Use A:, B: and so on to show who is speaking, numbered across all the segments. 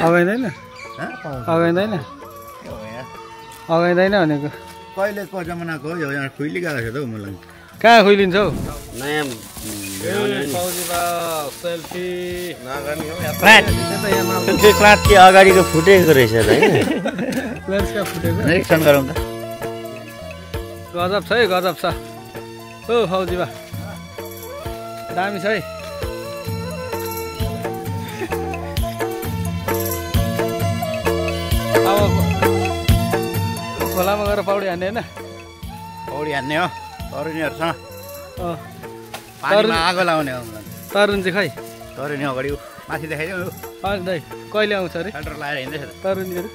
A: अगाइदैन अगाइदैन अगाइदैन भनेको
B: कहिलेको जमानाको हो यो यहाँ खुइली गएको छ त हौ मलाई
A: कहाँ खुइलिन्छ हौ
B: नयाँ
A: सेल्फी
B: क्लास के अगाडिको फुटेको रहेछ त हैन
A: लेन्सका फुटेको
B: निरीक्षण गरौँ त
A: गजब छ है गजब छ ओ फौजी बा दामी छ है अब खोलामा गएर पौडी हान्ने होइन
B: पौडी हान्ने हो तरुनीहरूसँग पानीमा आगो लाउने हो
A: तरुन चाहिँ खै
B: तरुनी अगाडि माथि देखाइदिउँ
A: अनि दाइ कहिले आउँछ अरे
B: फिल्टर लगाएर हिँड्दैछ
A: तरुनीहरू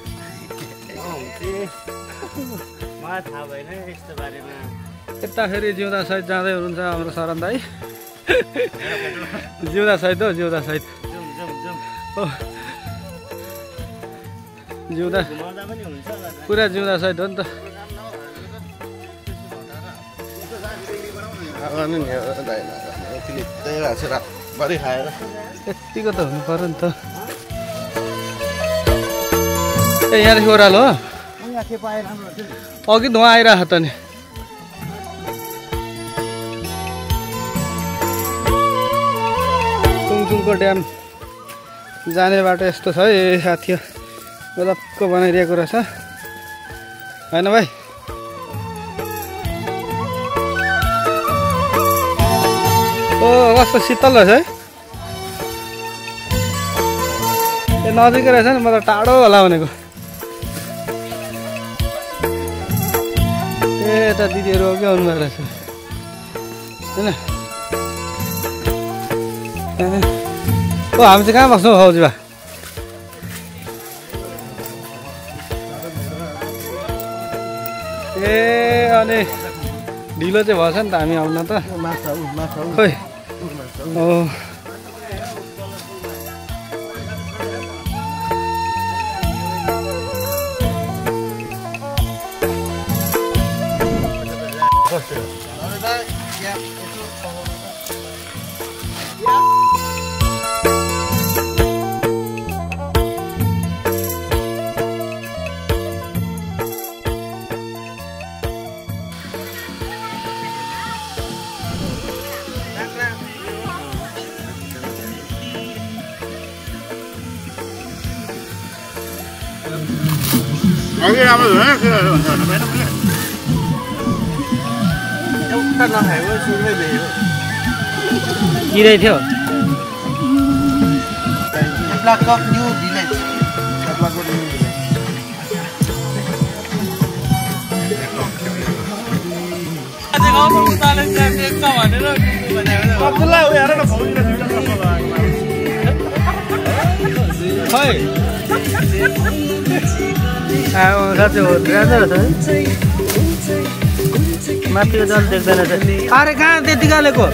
B: मलाई थाहा भएन यस्तो बारेमा
A: यता फेरि जिउँदा सहित जाँदै हुनुहुन्छ हाम्रो शरण दाइ जिउँदा सहित हो जिउँदा सहित जिउँदा पुरा जिउँदा सहित हो नि त यतिको त हुनु पर्यो नि त ए यहाँदेखि ओह्रालो हो अघि धुवा आइरहेको त नि तुङचुङको ड्याम जाने बाटो यस्तो छ है साथी गजबको बनाइदिएको रहेछ होइन भाइ ओ कस्तो शीतल रहेछ है ए नजिकै रहेछ नि म त टाढो होला भनेको ए यता दिदीहरू अघि आउनुभएको रहेछ होइन ओ हामी चाहिँ कहाँ बस्छौँ फौजी बा ए अनि ढिलो चाहिँ भएछ नि त हामी आउन त खोइ ओ
B: अघि राम्रो हुँदैन एउटा नखाएको सुन्दै भयो
A: किरै थियो
B: न्यू भिलेज
A: साँच्चै हो राम्रो रहेछ माथिको जल देख्दैन अरे कहाँ त्यति गालेको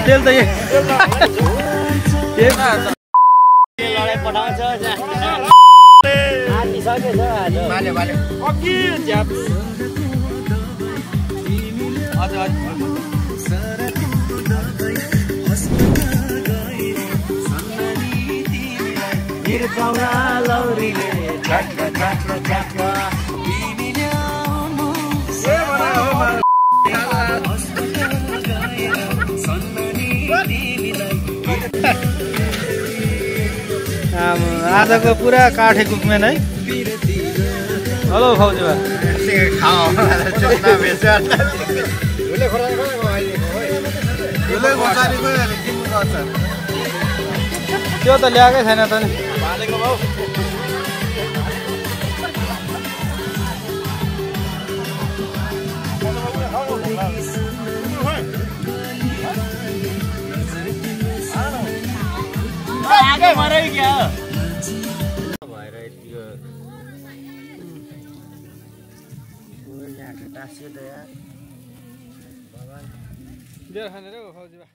A: तेल त आजको पुरा काठे कुकमेन है हेलो फौजी बा त्यो त ल्याएकै छैन त नि
B: आगे मरै क्या भएर यतिको टाँसियो त यार
A: बेर खाने रे फौजी बा